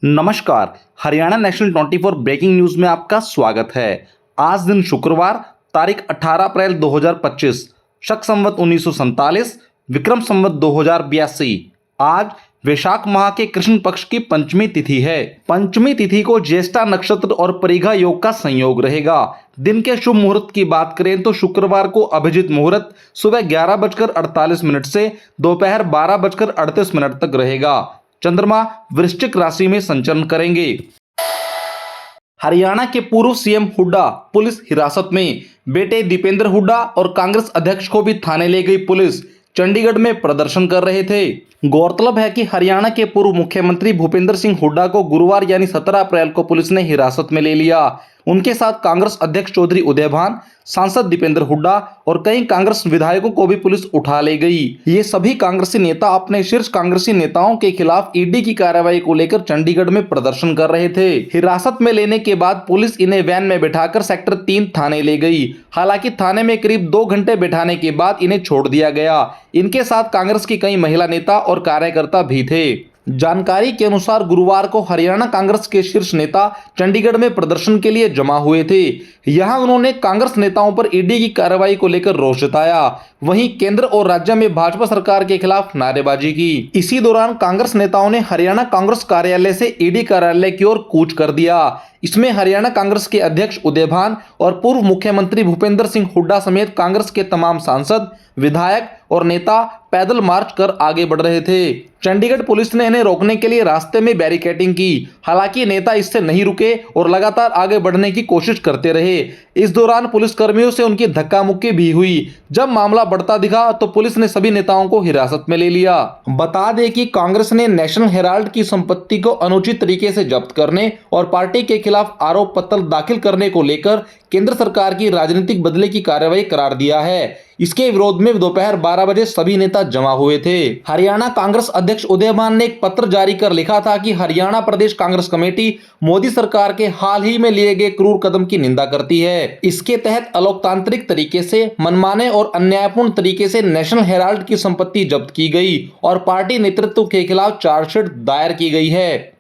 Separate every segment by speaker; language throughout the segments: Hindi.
Speaker 1: नमस्कार। हरियाणा नेशनल 24 ब्रेकिंग न्यूज में आपका स्वागत है। आज दिन शुक्रवार तारीख 18 अप्रैल 2025 शक संवत 1947 विक्रम संवत 2082। आज वैशाख माह के कृष्ण पक्ष की पंचमी तिथि है। पंचमी तिथि को ज्येष्ठा नक्षत्र और परिघा योग का संयोग रहेगा। दिन के शुभ मुहूर्त की बात करें तो शुक्रवार को अभिजीत मुहूर्त सुबह 11:48 से दोपहर 12:38 तक रहेगा। चंद्रमा वृश्चिक राशि में संचरण करेंगे। हरियाणा के पूर्व सीएम हुड्डा पुलिस हिरासत में। बेटे दीपेंद्र हुड्डा और कांग्रेस अध्यक्ष को भी थाने ले गई पुलिस। चंडीगढ़ में प्रदर्शन कर रहे थे। गौरतलब है कि हरियाणा के पूर्व मुख्यमंत्री भूपेंद्र सिंह हुड्डा को गुरुवार यानी 17 अप्रैल को पुलिस ने हिरासत में ले लिया। उनके साथ कांग्रेस अध्यक्ष चौधरी उदयभान, सांसद दीपेंद्र हुड्डा और कई कांग्रेस विधायकों को भी पुलिस उठा ले गई। ये सभी कांग्रेसी नेता अपने शीर्ष कांग्रेसी नेताओं के खिलाफ ईडी की कार्रवाई को लेकर चंडीगढ़ में प्रदर्शन कर रहे थे। हिरासत में लेने के बाद पुलिस इन्हें वैन में बिठाकर सेक्टर 3 थाने ले गई। हालांकि थाने में करीब 2 घंटे बिठाने के बाद इन्हें छोड़ दिया गया। इनके साथ कांग्रेस की कई महिला नेता और कार्यकर्ता भी थे। जानकारी के अनुसार गुरुवार को हरियाणा कांग्रेस के शीर्ष नेता चंडीगढ़ में प्रदर्शन के लिए जमा हुए थे। यहां उन्होंने कांग्रेस नेताओं पर ईडी की कार्रवाई को लेकर रोष जताया। वहीं केंद्र और राज्य में भाजपा सरकार के खिलाफ नारेबाजी की। इसी दौरान कांग्रेस नेताओं ने हरियाणा कांग्रेस कार्यालय से ईडी कार्यालय की ओर कूच कर दिया। इसमें हरियाणा कांग्रेस के अध्यक्ष उदयभान और पूर्व मुख्यमंत्री भूपेंद्र सिंह हुड्डा समेत कांग्रेस के तमाम सांसद, विधायक और नेता पैदल मार्च कर आगे बढ़ रहे थे। चंडीगढ़ पुलिस ने इन्हें रोकने के लिए रास्ते में बैरिकेडिंग की। हालांकि नेता इससे नहीं रुके और लगातार आगे बढ़ने की कोशिश करते रहे। इस दौरान पुलिस कर्मियों से उनकी धक्का मुक्की भी हुई। जब मामला बढ़ता दिखा तो पुलिस ने सभी नेताओं को हिरासत में ले लिया। बता दें कि कांग्रेस ने नेशनल हेराल्ड की संपत्ति को अनुचित तरीके से जब्त करने और पार्टी के खिलाफ आरोप पत्र दाखिल करने को लेकर केंद्र सरकार की राजनीतिक बदले की कार्रवाई करार दिया है। इसके विरोध में दोपहर 12 बजे सभी नेता जमा हुए थे। हरियाणा कांग्रेस अध्यक्ष उदयभान ने एक पत्र जारी कर लिखा था कि हरियाणा प्रदेश कांग्रेस कमेटी मोदी सरकार के हाल ही में लिए गए क्रूर कदम की निंदा करती है। इसके तहत अलोकतांत्रिक तरीके से मनमाने और अन्यायपूर्ण तरीके से नेशनल हेराल्ड की संपत्ति जब्त की गई और पार्टी नेतृत्व के खिलाफ चार्जशीट दायर की गई है।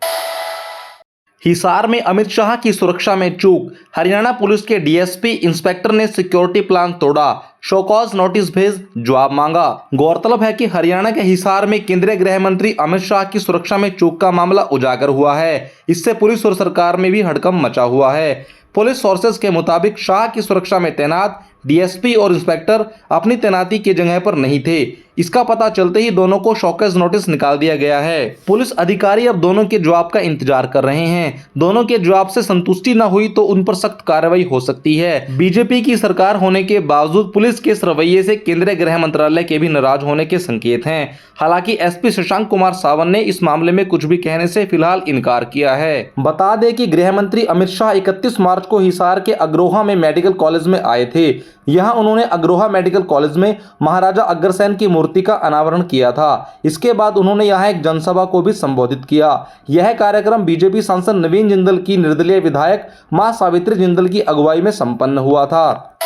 Speaker 1: हिसार में अमित शाह की सुरक्षा में चूक। हरियाणा पुलिस के डीएसपी इंस्पेक्टर ने सिक्योरिटी प्लान तोड़ा, शोकॉज नोटिस भेज जवाब मांगा। गौरतलब है कि हरियाणा के हिसार में केंद्रीय गृह मंत्री अमित शाह की सुरक्षा में चूक का मामला उजागर हुआ है। इससे पुलिस और सरकार में भी हड़कंप मचा हुआ है। पुलिस सोर्सेज के मुताबिक शाह की सुरक्षा में तैनात डीएसपी और इंस्पेक्टर अपनी तैनाती की जगह पर नहीं थे। इसका पता चलते ही दोनों को शोकॉज नोटिस निकाल दिया गया है। पुलिस अधिकारी अब दोनों के जवाब का इंतजार कर रहे हैं। दोनों के जवाब से संतुष्टि न हुई तो उन पर सख्त कार्रवाई हो सकती है। बीजेपी की सरकार होने के बावजूद पुलिस के इस रवैये से केंद्रीय गृह मंत्रालय के भी नाराज होने के संकेत हैं। हालांकि एसपी शशांक कुमार सावन ने इस मामले में कुछ भी कहने से फिलहाल इनकार किया है। बता दें कि गृह मंत्री अमित शाह 31 मार्च को हिसार के अग्रोहा में मेडिकल कॉलेज में आए थे। यहां उन्होंने अग्रोहा मेडिकल कॉलेज में महाराजा अग्रसेन की मूर्ति का अनावरण किया था। इसके बाद उन्होंने यहां एक जनसभा को भी संबोधित किया। यह कार्यक्रम बीजेपी सांसद नवीन जिंदल की निर्दलीय विधायक मां सावित्री जिंदल की अगुवाई में संपन्न हुआ था।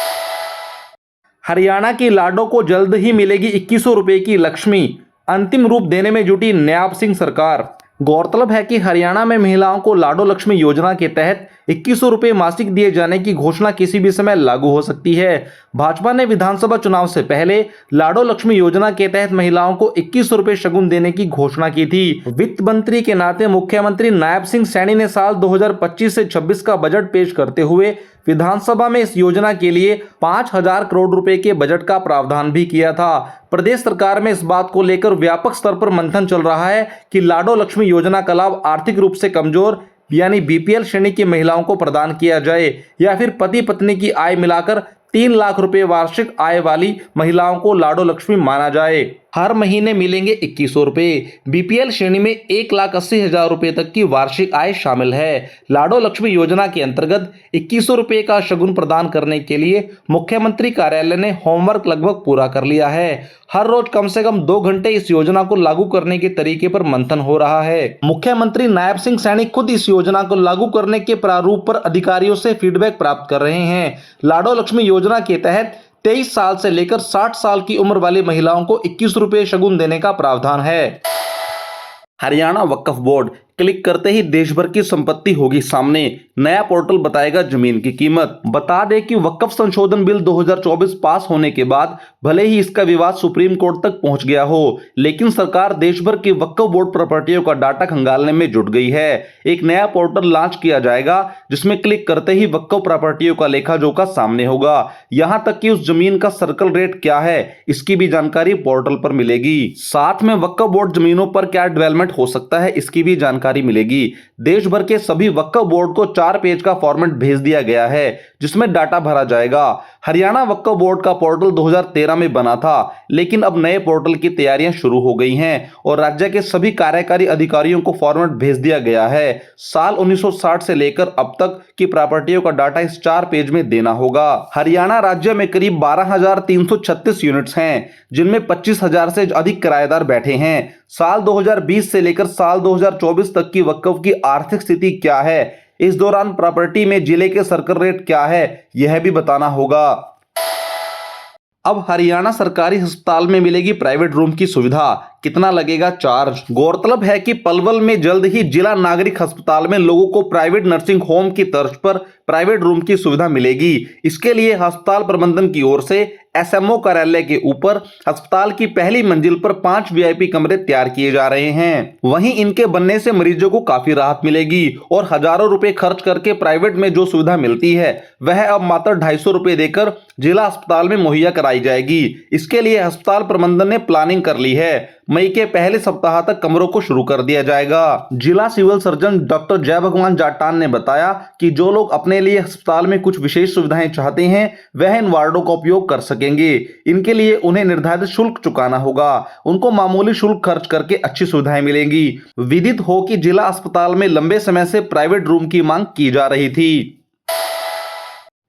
Speaker 1: हरियाणा की लाडो को जल्द ही मिलेगी 2100 रुपए की लक्ष्मी। अंतिम रूप देने में जुटी नायब सिंह सरकार। गौरतलब है कि हरियाणा में महिलाओं को लाडो लक्ष्मी योजना के तहत 2100 रुपए मासिक दिए जाने की घोषणा किसी भी समय लागू हो सकती है। भाजपा ने विधानसभा चुनाव से पहले लाडो लक्ष्मी योजना के तहत महिलाओं को 2100 रुपए शगुन देने की घोषणा की थी। वित्त मंत्री के नाते मुख्यमंत्री नायब सिंह सैनी ने साल 2025 से 26 का बजट पेश करते हुए विधानसभा में इस योजना के लिए 5000 करोड़ रुपए के बजट का प्रावधान भी किया था। प्रदेश सरकार में इस बात को लेकर व्यापक स्तर पर मंथन चल रहा है कि लाडो लक्ष्मी योजना का लाभ आर्थिक रूप से कमजोर यानी बीपीएल श्रेणी की महिलाओं को प्रदान किया जाए या फिर पति पत्नी की आय मिलाकर 3 लाख रुपए वार्षिक आय वाली महिलाओं को लाडो लक्ष्मी माना जाए। हर महीने मिलेंगे 2100 रुपए। बीपीएल श्रेणी में 1,80,000 रुपए तक की वार्षिक आय शामिल है। लाडो लक्ष्मी योजना के अंतर्गत 2100 रुपए का शगुन प्रदान करने के लिए मुख्यमंत्री कार्यालय ने होमवर्क लगभग पूरा कर लिया है। हर रोज कम से कम 2 घंटे इस योजना को लागू करने के तरीके पर मंथन हो रहा है। मुख्यमंत्री नायब सिंह सैनी खुद इस योजना को लागू करने के प्रारूप पर अधिकारियों से फीडबैक प्राप्त कर रहे हैं। लाडो लक्ष्मी योजना के तहत 23 साल से लेकर 60 साल की उम्र वाली महिलाओं को 21 रुपए शगुन देने का प्रावधान है। हरियाणा वक्फ बोर्ड क्लिक करते ही देश भर की संपत्ति होगी सामने। नया पोर्टल बताएगा जमीन की कीमत। बता दें कि वक्फ संशोधन बिल 2024 पास होने के बाद भले ही इसका विवाद सुप्रीम कोर्ट तक पहुंच गया हो, लेकिन सरकार देश भर की वक्फ बोर्ड प्रॉपर्टियों का डाटा खंगालने में जुट गई है। एक नया पोर्टल लॉन्च किया जाएगा जिसमें क्लिक करते ही वक्फ प्रॉपर्टियों का लेखा जोखा सामने होगा। यहां तक कि उस जमीन का सर्कल रेट क्या है इसकी भी जानकारी पोर्टल पर मिलेगी। साथ में वक्फ बोर्ड जमीनों पर क्या डेवलपमेंट हो सकता है इसकी भी जानकारी मिलेगी। देश भर के सभी वक्फ बोर्ड को 4 पेज का फॉर्मेट भेज दिया गया है जिसमें डाटा भरा जाएगा। हरियाणा वक्फ बोर्ड का पोर्टल 2013 में बना था, लेकिन अब नए पोर्टल की तैयारियां शुरू हो गई हैं और राज्य के सभी कार्यकारी अधिकारियों को फॉर्मेट भेज दिया गया है। साल 1960 से लेकर अब तक की प्रॉपर्टियों का डाटा इस 4 पेज में देना होगा। हरियाणा राज्य में करीब 12,336 यूनिट्स हैं, जिनमें 25,000 से अधिक किराएदार बैठे हैं। साल 2020 से लेकर साल 2024 तक की वक्फ की आर्थिक स्थिति क्या है, इस दौरान प्रॉपर्टी में जिले के सर्कल रेट क्या है, यह भी बताना होगा। अब हरियाणा सरकारी अस्पताल में मिलेगी प्राइवेट रूम की सुविधा, कितना लगेगा चार्ज। गौरतलब है कि पलवल में जल्द ही जिला नागरिक अस्पताल में लोगों को प्राइवेट नर्सिंग होम की तर्ज पर प्राइवेट रूम की सुविधा मिलेगी। इसके लिए अस्पताल प्रबंधन की ओर से एसएमओ कार्यालय के ऊपर अस्पताल की पहली मंजिल पर 5 वीआईपी कमरे तैयार किए जा रहे हैं। वहीं इनके बनने से मरीजों को काफी राहत मिलेगी और हजारों रुपए खर्च करके प्राइवेट में जो सुविधा मिलती है वह अब मात्र 250 रुपए देकर जिला अस्पताल में मुहैया कराई जाएगी। इसके लिए अस्पताल प्रबंधन ने प्लानिंग कर ली है। मई के पहले सप्ताह तक कमरों को शुरू कर दिया जाएगा। जिला सिविल सर्जन डॉक्टर जय भगवान जाटान ने बताया कि जो लोग अपने लिए अस्पताल में कुछ विशेष सुविधाएं चाहते हैं वह इन वार्डों का उपयोग कर सकेंगे। इनके लिए उन्हें निर्धारित शुल्क चुकाना होगा। उनको मामूली शुल्क खर्च करके अच्छी सुविधाएं मिलेंगी। विदित हो कि जिला अस्पताल में लंबे समय से प्राइवेट रूम की मांग की जा रही थी।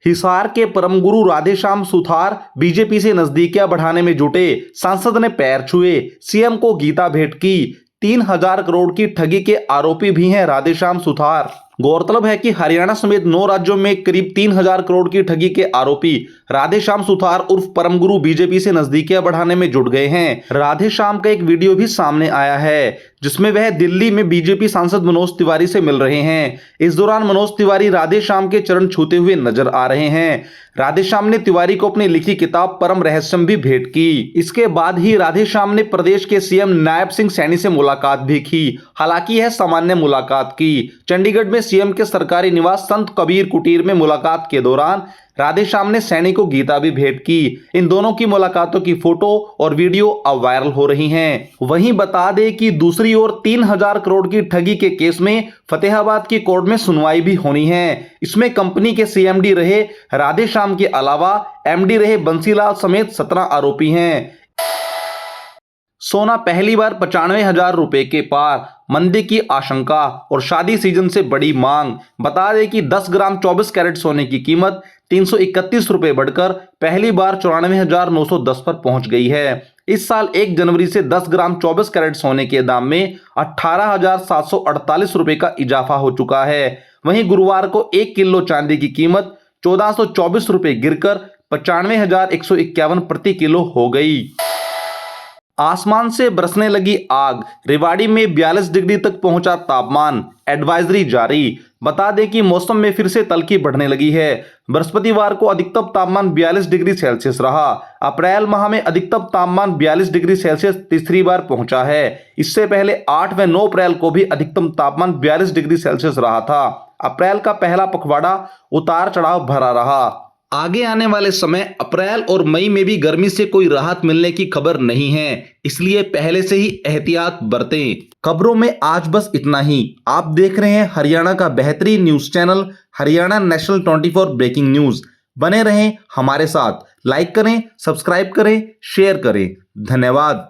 Speaker 1: हिसार के परम गुरु राधेश्याम सुथार बीजेपी से नजदीकियां बढ़ाने में जुटे। सांसद ने पैर छुए, सीएम को गीता भेंट की। 3,000 करोड़ की ठगी के आरोपी भी हैं राधेश्याम सुथार। गौरतलब है कि हरियाणा समेत 9 राज्यों में करीब 3,000 करोड़ की ठगी के आरोपी राधेश्याम सुथार उर्फ परम गुरु बीजेपी से नजदीकियां बढ़ाने में जुट गए हैं। राधेश्याम का एक वीडियो भी सामने आया है जिसमें वह दिल्ली में बीजेपी सांसद मनोज तिवारी से मिल रहे हैं। इस दौरान मनोज तिवारी राधेश्याम के चरण छूते हुए नजर आ रहे हैं। राधेश्याम ने तिवारी को अपनी लिखी किताब परम रहस्यम भी भेंट की। इसके बाद ही राधेश्याम ने प्रदेश के सीएम नायब सिंह सैनी से मुलाकात भी की। हालांकि यह सामान्य मुलाकात की। चंडीगढ़ में सीएम के सरकारी निवास संत कबीर कुटीर में मुलाकात के दौरान राधेश्याम ने सैनी को गीता भी भेंट की। इन दोनों की मुलाकातों की फोटो और वीडियो अब वायरल हो रही हैं। वहीं बता दें कि दूसरी ओर 3,000 करोड़ की ठगी के केस में फतेहाबाद की कोर्ट में सुनवाई भी होनी है। इसमें कंपनी के सीएमडी रहे राधेश्याम के अलावा एमडी रहे बंसीलाल समेत 17 आरोपी हैं। सोना पहली बार 95,000 रुपए के पार, मंदी की आशंका और शादी सीजन से बड़ी मांग। बता दें कि 10 ग्राम 24 कैरेट सोने की कीमत 331 रुपए बढ़कर पहली बार 94,910 पर पहुंच गई है। इस साल 1 जनवरी से 10 ग्राम 24 कैरेट सोने के दाम में 18,748 रुपए का इजाफा हो चुका है। वहीं गुरुवार को 1 किलो चांदी की कीमत 1424 रुपए गिरकर 95,151 प्रति किलो हो गई। आसमान से बरसने लगी आग, रेवाड़ी में 42 डिग्री तक पहुंचा तापमान, एडवाइजरी जारी। बता दें कि मौसम में फिर से तल्खी बढ़ने लगी है। बृहस्पतिवार को अधिकतम तापमान 42 डिग्री सेल्सियस रहा। अप्रैल माह में अधिकतम तापमान 42 डिग्री सेल्सियस तीसरी बार पहुंचा है। इससे पहले 8 व 9 अप्रैल को भी अधिकतम तापमान 42 डिग्री सेल्सियस रहा था। अप्रैल का पहला पखवाड़ा उतार चढ़ाव भरा रहा। आगे आने वाले समय अप्रैल और मई में भी गर्मी से कोई राहत मिलने की खबर नहीं है, इसलिए पहले से ही एहतियात बरतें। खबरों में आज बस इतना ही। आप देख रहे हैं हरियाणा का बेहतरीन news channel Haryana national 24 breaking news. बने रहें हमारे साथ। लाइक करें, सब्सक्राइब करें, शेयर करें। धन्यवाद।